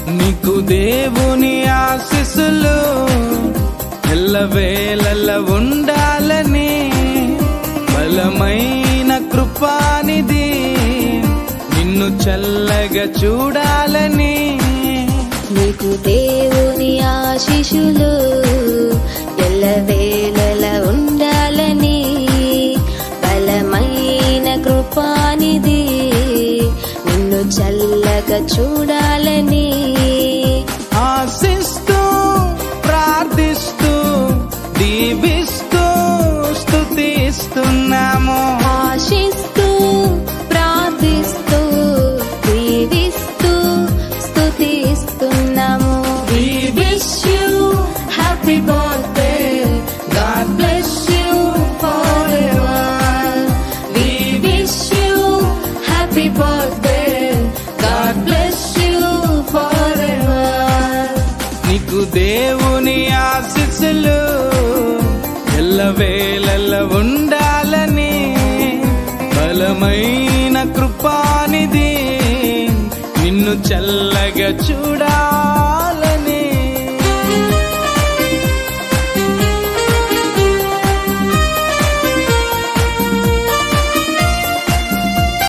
నీకు దేవుని ఆశీస్సులు ఎల్లవేళల ఉండాలని, బలమైన కృపానిధి నిన్ను చల్లగా చూడాలని. నీకు దేవుని ఆశీస్సులు ఎల్లవేళల ఉండాలని, బలమైన కృపానిధి నిన్ను చల్లగా చూడాలని. ఆశిస్తూ ప్రార్థిస్తూ దీవిస్తూ స్తుతిస్తున్నాము. ఆశిస్తూ ప్రార్థిస్తూ దీవిస్తూ స్తుతిస్తున్నాము. We wish you happy birthday, God bless you forever. We wish you happy birthday, God bless you forever. నీకు దేవుని ఆశీస్సులు ఎల్లవేళల ఉండాలని, బలమైన కృపానిధి నిన్ను చల్లగా చూడాలని.